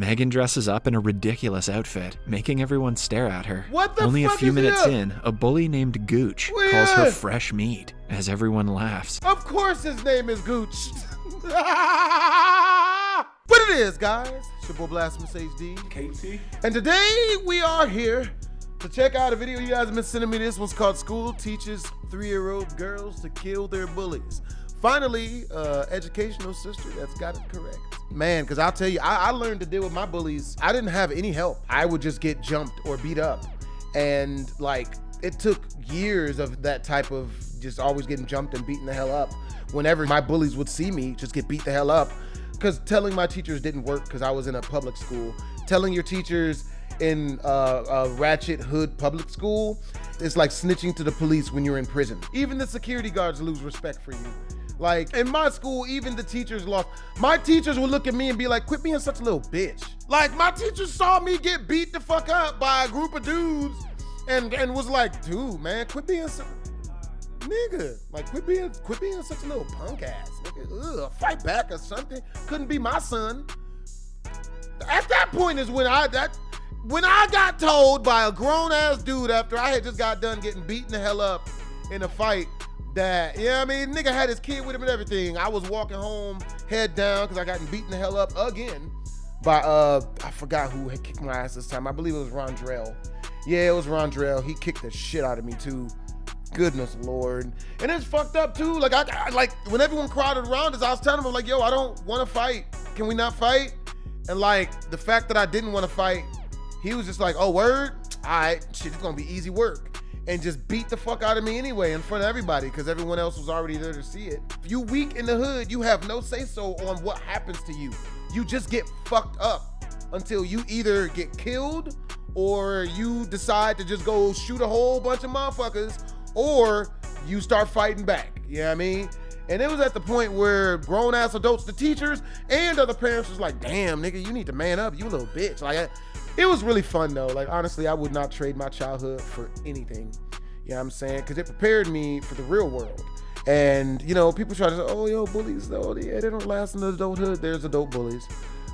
Megan dresses up in a ridiculous outfit, making everyone stare at her. What the Only a fuck few is he minutes up? in, a bully named Gooch calls her fresh meat, as everyone laughs. Of course his name is Gooch. But it is, guys. It's your boy BlastphamousHD. KiII. And today we are here to check out a video you guys have been sending me. This one's called School Teaches 3-Year-Old Girls to Kill Their Bullies. Finally, educational sister that's got it correct. Man, because I'll tell you, I learned to deal with my bullies. I didn't have any help. I would just get jumped or beat up. And like, it took years of that type of just always getting jumped and beaten the hell up. Whenever my bullies would see me just get beat the hell up. Because telling my teachers didn't work because I was in a public school. Telling your teachers in a ratchet hood public school, it's like snitching to the police when you're in prison. Even the security guards lose respect for you. Like, in my school, even the teachers lost. My teachers would look at me and be like, quit being such a little bitch. Like, my teachers saw me get beat the fuck up by a group of dudes and was like, dude, man, quit being so, nigga. Like, quit being such a little punk ass. Nigga, ugh, fight back or something. Couldn't be my son. At that point is when I got told by a grown ass dude after I had just got done getting beaten the hell up in a fight that, yeah, I mean, nigga had his kid with him and everything. I was walking home, head down, because I gotten beaten the hell up again by, I forgot who had kicked my ass this time. I believe it was Rondrell. Yeah, it was Rondrell. He kicked the shit out of me too. Goodness Lord. And it's fucked up too. Like, I like, when everyone crowded around us, I was telling them, like, yo, I don't want to fight. Can we not fight? And like, the fact that I didn't want to fight, he was just like, oh, word? All right, shit, it's gonna be easy work. And just beat the fuck out of me anyway in front of everybody because everyone else was already there to see it. If you weak in the hood, you have no say-so on what happens to you. You just get fucked up until you either get killed or you decide to just go shoot a whole bunch of motherfuckers or you start fighting back. You know what I mean? And it was at the point where grown-ass adults, the teachers, and other parents was like, damn, nigga, you need to man up. You a little bitch. Like, it was really fun though. Like, honestly, I would not trade my childhood for anything. You know what I'm saying? Because it prepared me for the real world. And, you know, people try to say, oh, yo, bullies, though, yeah, they don't last in the adulthood. There's adult bullies.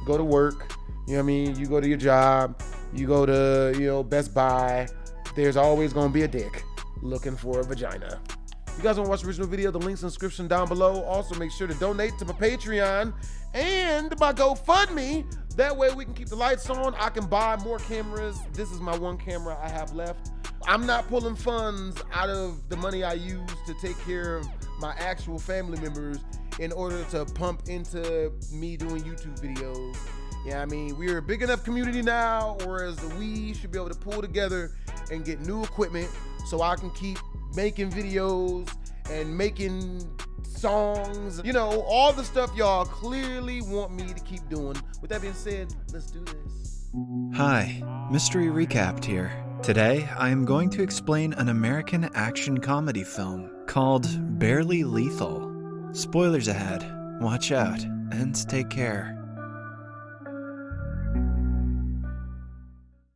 Go to work. You know what I mean? You go to your job. You go to, you know, Best Buy. There's always going to be a dick looking for a vagina. If you guys want to watch the original video, the link's in the description down below. Also, make sure to donate to my Patreon and my GoFundMe. That way we can keep the lights on. I can buy more cameras. This is my one camera I have left. I'm not pulling funds out of the money I use to take care of my actual family members in order to pump into me doing YouTube videos. Yeah, I mean, we're a big enough community now, whereas we should be able to pull together and get new equipment so I can keep making videos and making songs, you know, all the stuff y'all clearly want me to keep doing. With that being said, let's do this. Hi, Mystery Recapped here. Today, I am going to explain an American action comedy film called Barely Lethal. Spoilers ahead. Watch out and take care.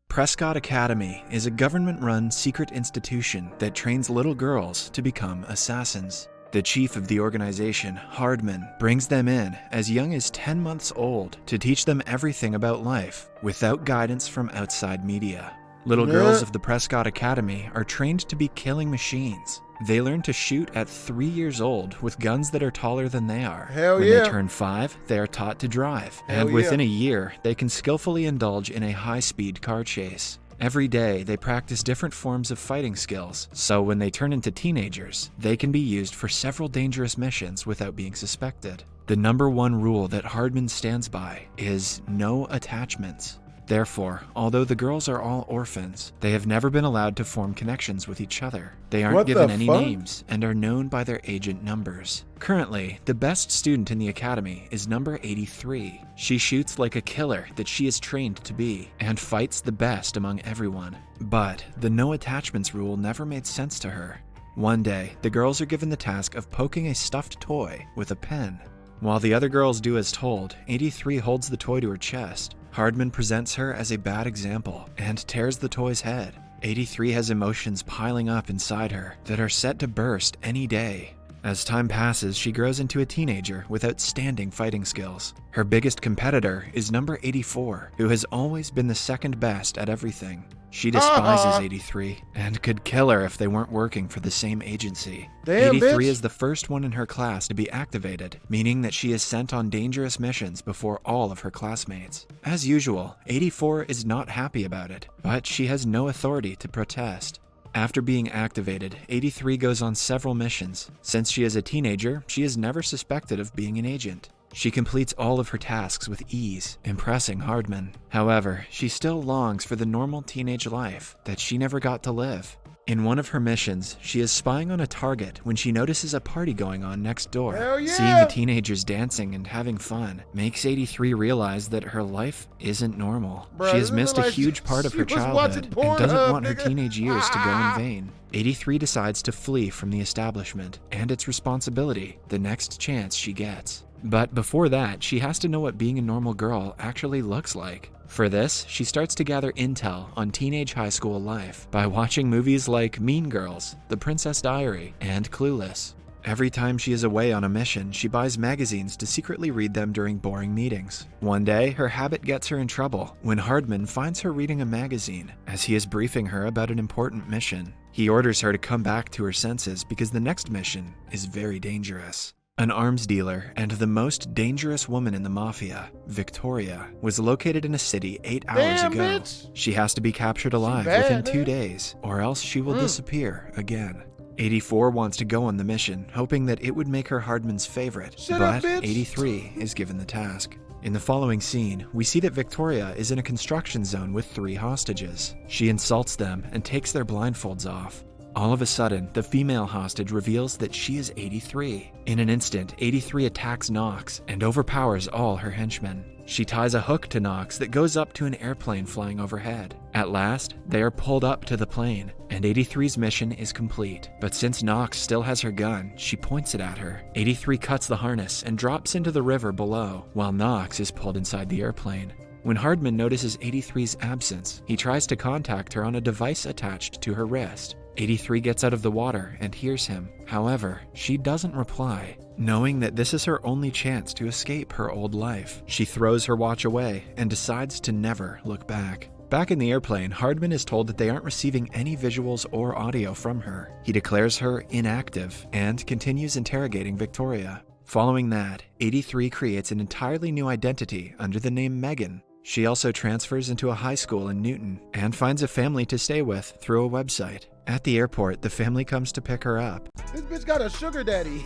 Prescott Academy is a government-run secret institution that trains little girls to become assassins. The chief of the organization, Hardman, brings them in as young as 10 months old to teach them everything about life without guidance from outside media. Little girls of the Prescott Academy are trained to be killing machines. They learn to shoot at 3 years old with guns that are taller than they are. Hell when yeah. they turn 5, they are taught to drive. Hell And within a year, they can skillfully indulge in a high-speed car chase. Every day, they practice different forms of fighting skills, so when they turn into teenagers, they can be used for several dangerous missions without being suspected. The #1 rule that Hardman stands by is no attachments. Therefore, although the girls are all orphans, they have never been allowed to form connections with each other. They aren't given any names and are known by their agent numbers. Currently, the best student in the academy is number 83. She shoots like a killer that she is trained to be, and fights the best among everyone. But the no attachments rule never made sense to her. One day, the girls are given the task of poking a stuffed toy with a pen. While the other girls do as told, 83 holds the toy to her chest. Hardman presents her as a bad example and tears the toy's head. 83 has emotions piling up inside her that are set to burst any day. As time passes, she grows into a teenager with outstanding fighting skills. Her biggest competitor is number 84, who has always been the second best at everything. She despises 83 and could kill her if they weren't working for the same agency. Damn, 83 bitch. is the first one in her class to be activated, meaning that she is sent on dangerous missions before all of her classmates. As usual, 84 is not happy about it, but she has no authority to protest. After being activated, 83 goes on several missions. Since she is a teenager, she is never suspected of being an agent. She completes all of her tasks with ease, impressing Hardman. However, she still longs for the normal teenage life that she never got to live. In one of her missions, she is spying on a target when she notices a party going on next door. Hell yeah! Seeing the teenagers dancing and having fun makes 83 realize that her life isn't normal. Bruh, She has isn't it missed a like huge part of she her was watching childhood and doesn't Pornhub, want her nigga? teenage years to go in vain. 83 decides to flee from the establishment and its responsibility the next chance she gets. But before that, she has to know what being a normal girl actually looks like. For this, she starts to gather intel on teenage high school life by watching movies like Mean Girls, The Princess Diary, and Clueless. Every time she is away on a mission, she buys magazines to secretly read them during boring meetings. One day, her habit gets her in trouble when Hardman finds her reading a magazine as he is briefing her about an important mission. He orders her to come back to her senses because the next mission is very dangerous. An arms dealer and the most dangerous woman in the mafia, Victoria, was located in a city 8 hours Damn, ago. bitch. She has to be captured alive bad, within man. 2 days, or else she will disappear again. 84 wants to go on the mission, hoping that it would make her Hardman's favorite, Shut up, but bitch. 83 is given the task. In the following scene, we see that Victoria is in a construction zone with 3 hostages. She insults them and takes their blindfolds off. All of a sudden, the female hostage reveals that she is 83. In an instant, 83 attacks Knox and overpowers all her henchmen. She ties a hook to Knox that goes up to an airplane flying overhead. At last, they are pulled up to the plane, and 83's mission is complete. But since Knox still has her gun, she points it at her. 83 cuts the harness and drops into the river below, while Knox is pulled inside the airplane. When Hardman notices 83's absence, he tries to contact her on a device attached to her wrist. 83 gets out of the water and hears him. However, she doesn't reply. Knowing that this is her only chance to escape her old life, she throws her watch away and decides to never look back. Back in the airplane, Hardman is told that they aren't receiving any visuals or audio from her. He declares her inactive and continues interrogating Victoria. Following that, 83 creates an entirely new identity under the name Megan. She also transfers into a high school in Newton and finds a family to stay with through a website. At the airport, the family comes to pick her up. This bitch got a sugar daddy.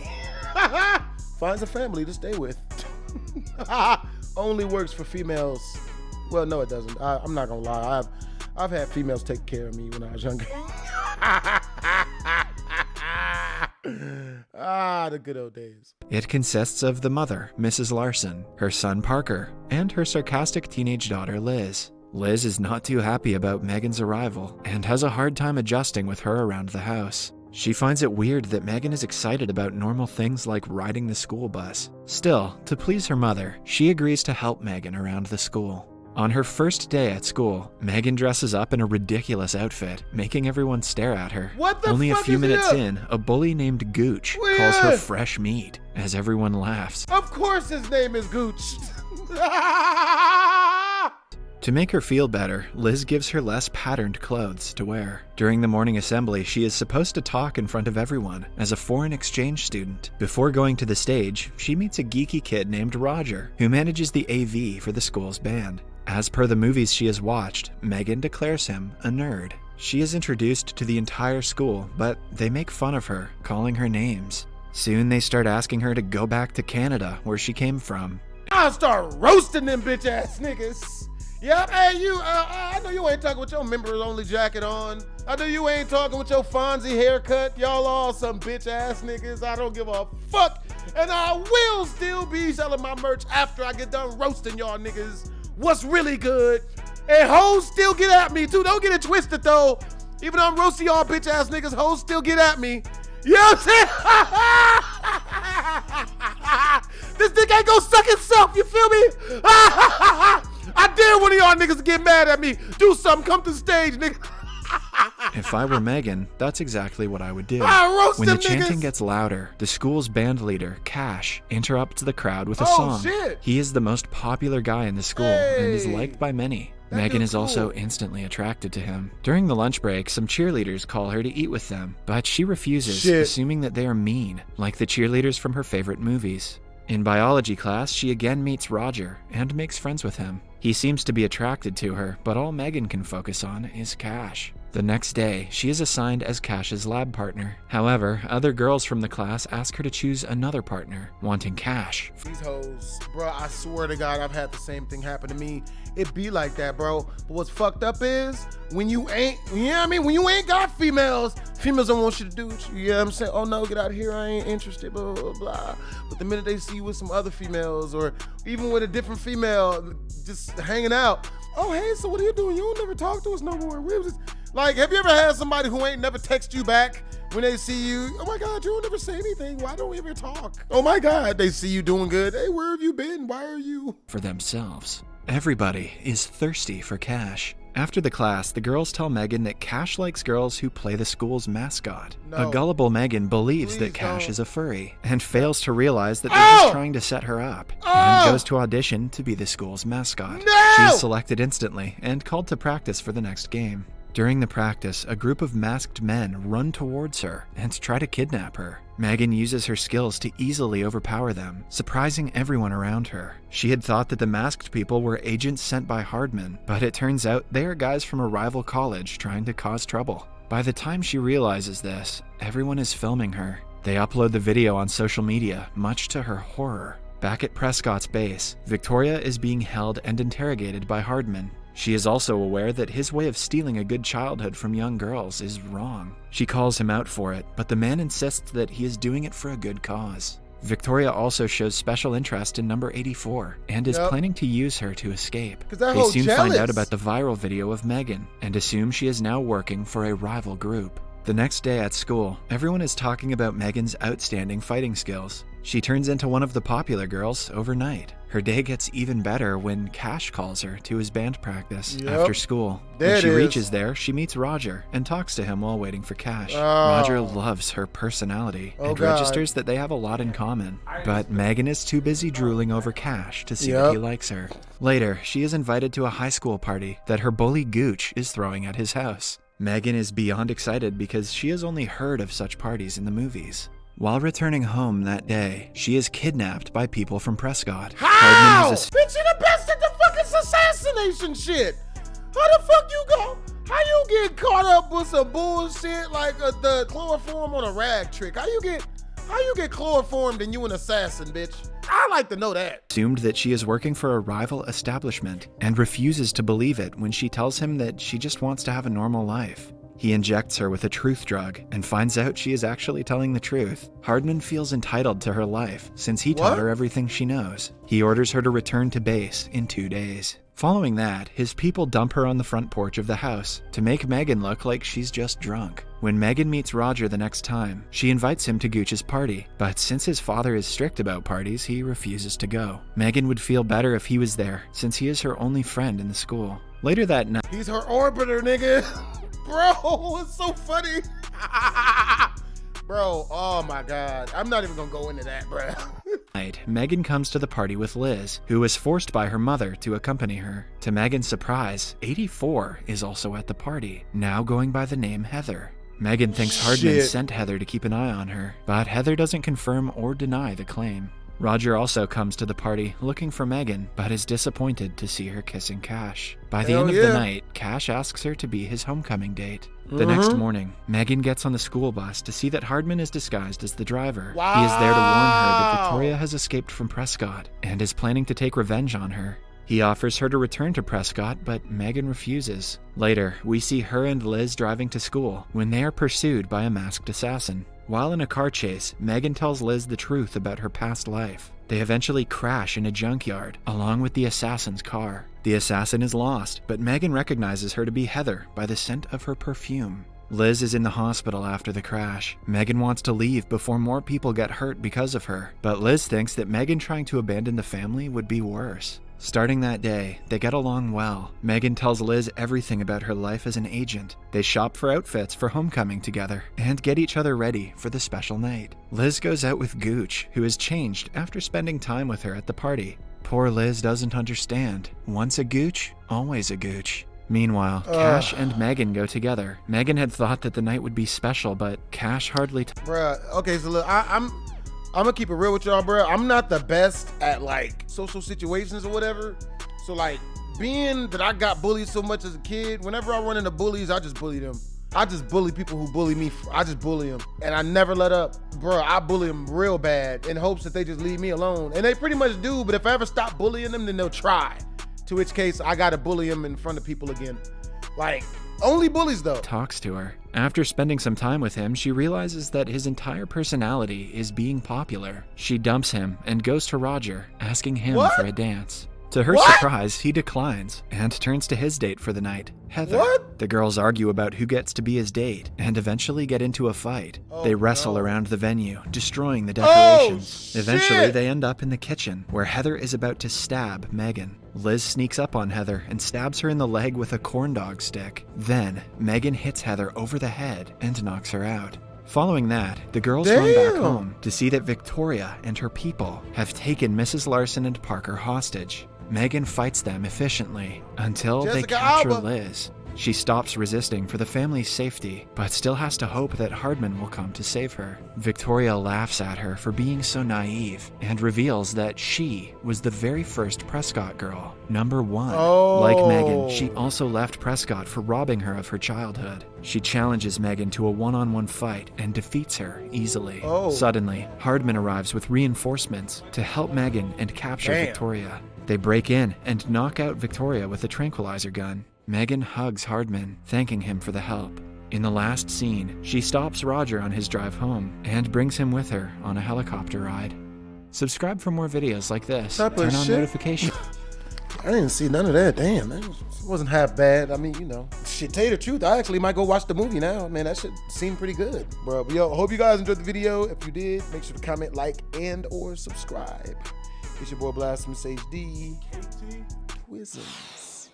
Finds a family to stay with. Only works for females. Well, no, it doesn't. I'm not gonna lie. I've had females take care of me when I was younger. The good old days. It consists of the mother, Mrs. Larson, her son Parker, and her sarcastic teenage daughter Liz. Liz is not too happy about Megan's arrival and has a hard time adjusting with her around the house. She finds it weird that Megan is excited about normal things like riding the school bus. Still, to please her mother, she agrees to help Megan around the school. On her first day at school, Megan dresses up in a ridiculous outfit, making everyone stare at her. What the Only a fuck few is minutes this? in, a bully named Gooch Weird. calls her fresh meat, as everyone laughs. Of course his name is Gooch. To make her feel better, Liz gives her less patterned clothes to wear. During the morning assembly, she is supposed to talk in front of everyone as a foreign exchange student. Before going to the stage, she meets a geeky kid named Roger, who manages the AV for the school's band. As per the movies she has watched, Megan declares him a nerd. She is introduced to the entire school, but they make fun of her, calling her names. Soon they start asking her to go back to Canada, where she came from. I'll start roasting them bitch ass niggas. Yep, hey you, I know you ain't talking with your members only jacket on. I know you ain't talking with your Fonzie haircut. Y'all all some bitch ass niggas. I don't give a fuck. And I will still be selling my merch after I get done roasting y'all niggas. What's really good. And hoes still get at me too. Don't get it twisted though. Even though I'm roasting y'all bitch ass niggas, hoes still get at me. You know what I'm saying? This nigga ain't gonna suck himself, you feel me? I dare one of y'all niggas to get mad at me. Do something, come to the stage, nigga. If I were Megan, that's exactly what I would do. Roast When the them chanting niggas. gets louder, the school's band leader, KiII, interrupts the crowd with a Oh, song. shit. He is the most popular guy in the school and is Hey. liked by many. That Megan dude's is also cool. instantly attracted to him. During the lunch break, some cheerleaders call her to eat with them, but she refuses, Shit. assuming that they are mean, like the cheerleaders from her favorite movies. In biology class, she again meets Roger and makes friends with him. He seems to be attracted to her, but all Megan can focus on is Cash. The next day, she is assigned as Cash's lab partner. However, other girls from the class ask her to choose another partner, wanting Cash. These hoes, bro, I swear to God, I've had the same thing happen to me. It be like that, bro. But what's fucked up is when you ain't, you know what I mean? When you ain't got females don't want you to do it. You know what I'm saying? Oh no, get out of here, I ain't interested, blah, blah, blah. But the minute they see you with some other females or even with a different female, just hanging out. Oh, hey, so what are you doing? You don't never talk to us no more. We was just, like, have you ever had somebody who ain't never text you back when they see you? Oh my God, you don't never say anything. Why don't we ever talk? Oh my God, they see you doing good. Hey, where have you been? Why are you? For themselves. Everybody is thirsty for Cash. After the class, the girls tell Megan that Cash likes girls who play the school's mascot. No. A gullible Megan believes Please that Cash don't. is a furry and fails to realize that they're Oh! just trying to set her up Oh! and goes to audition to be the school's mascot. No! She is selected instantly and called to practice for the next game. During the practice, a group of masked men run towards her and try to kidnap her. Megan uses her skills to easily overpower them, surprising everyone around her. She had thought that the masked people were agents sent by Hardman, but it turns out they are guys from a rival college trying to cause trouble. By the time she realizes this, everyone is filming her. They upload the video on social media, much to her horror. Back at Prescott's base, Victoria is being held and interrogated by Hardman. She is also aware that his way of stealing a good childhood from young girls is wrong. She calls him out for it, but the man insists that he is doing it for a good cause. Victoria also shows special interest in number 84 and is Yep. planning to use her to escape. 'Cause that They hoe soon find out jealous. about the viral video of Megan and assume she is now working for a rival group. The next day at school, everyone is talking about Megan's outstanding fighting skills. She turns into one of the popular girls overnight. Her day gets even better when Cash calls her to his band practice Yep. after school. There When it she is. reaches there, she meets Roger and talks to him while waiting for Cash. Oh. Roger loves her personality Oh, and God. registers that they have a lot in common. But Megan is too busy drooling over Cash to see Yep. that he likes her. Later, she is invited to a high school party that her bully Gooch is throwing at his house. Megan is beyond excited because she has only heard of such parties in the movies. While returning home that day, she is kidnapped by people from Prescott. How? Hardman has Bitch, you the best at the fucking assassination shit. How the fuck you go? How you get caught up with some bullshit like the chloroform on a rag trick? How you get chloroformed and you an assassin, bitch? I like to know that. assumed that she is working for a rival establishment and refuses to believe it when she tells him that she just wants to have a normal life. He injects her with a truth drug and finds out she is actually telling the truth. Hardman feels entitled to her life since he taught What? her everything she knows. He orders her to return to base in 2 days. Following that, his people dump her on the front porch of the house to make Megan look like she's just drunk. When Megan meets Roger the next time, she invites him to Gooch's party, but since his father is strict about parties, he refuses to go. Megan would feel better if he was there, since he is her only friend in the school. Later that night, He's her orbiter, nigga. Bro, it's so funny. Bro, oh my God. I'm not even gonna go into that, bro. Megan comes to the party with Liz, who was forced by her mother to accompany her. To Megan's surprise, 84 is also at the party, now going by the name Heather. Megan thinks Hardman Shit. sent Heather to keep an eye on her, but Heather doesn't confirm or deny the claim. Roger also comes to the party looking for Megan, but is disappointed to see her kissing Cash. By the Hell end of yeah. the night, Cash asks her to be his homecoming date. The next morning, Megan gets on the school bus to see that Hardman is disguised as the driver. He is there to warn her that Wow. Victoria has escaped from Prescott and is planning to take revenge on her. He offers her to return to Prescott, but Megan refuses. Later, we see her and Liz driving to school when they are pursued by a masked assassin. While in a car chase, Megan tells Liz the truth about her past life. They eventually crash in a junkyard, along with the assassin's car. The assassin is lost, but Megan recognizes her to be Heather by the scent of her perfume. Liz is in the hospital after the crash. Megan wants to leave before more people get hurt because of her, but Liz thinks that Megan trying to abandon the family would be worse. Starting that day, they get along well. Megan tells Liz everything about her life as an agent. They shop for outfits for homecoming together and get each other ready for the special night. Liz goes out with Gooch, who has changed after spending time with her at the party. Poor Liz doesn't understand. Once a Gooch, always a Gooch. Meanwhile, Cash and Megan go together. Megan had thought that the night would be special, but Cash hardly... Bruh, okay, so look, I'm gonna keep it real with y'all, bruh. I'm not the best at like social situations or whatever. So like, being that I got bullied so much as a kid, whenever I run into bullies, I just bully them. I just bully people who bully me. I just bully them. And I never let up. Bro, I bully them real bad in hopes that they just leave me alone. And they pretty much do, but if I ever stop bullying them, then they'll try. To which case, I gotta bully them in front of people again. Like, only bullies though. Talks to her. After spending some time with him, she realizes that his entire personality is being popular. She dumps him and goes to Roger, asking him for a dance. To her surprise, he declines and turns to his date for the night, Heather. The girls argue about who gets to be his date and eventually get into a fight. They wrestle around the venue, destroying the decorations. Eventually, they end up in the kitchen, where Heather is about to stab Megan. Liz sneaks up on Heather and stabs her in the leg with a corn dog stick. Then, Megan hits Heather over the head and knocks her out. Following that, the girls run back home to see that Victoria and her people have taken Mrs. Larson and Parker hostage. Megan fights them efficiently until they capture Liz. She stops resisting for the family's safety, but still has to hope that Hardman will come to save her. Victoria laughs at her for being so naive and reveals that she was the very first Prescott girl, number 1. Like Megan, she also left Prescott for robbing her of her childhood. She challenges Megan to a one-on-one fight and defeats her easily. Suddenly, Hardman arrives with reinforcements to help Megan and capture Victoria. They break in and knock out Victoria with a tranquilizer gun. Megan hugs Hardman, thanking him for the help. In the last scene, she stops Roger on his drive home and brings him with her on a helicopter ride. Subscribe for more videos like this. Turn on notifications. I didn't see none of that. Damn, that wasn't half bad. I mean, you know, shit, tell you the truth, I actually might go watch the movie now. Man, that shit seemed pretty good. Bro, yo, hope you guys enjoyed the video. If you did, make sure to comment, like, and or subscribe. It's your boy BlastphamousHD. KiII Quizzes.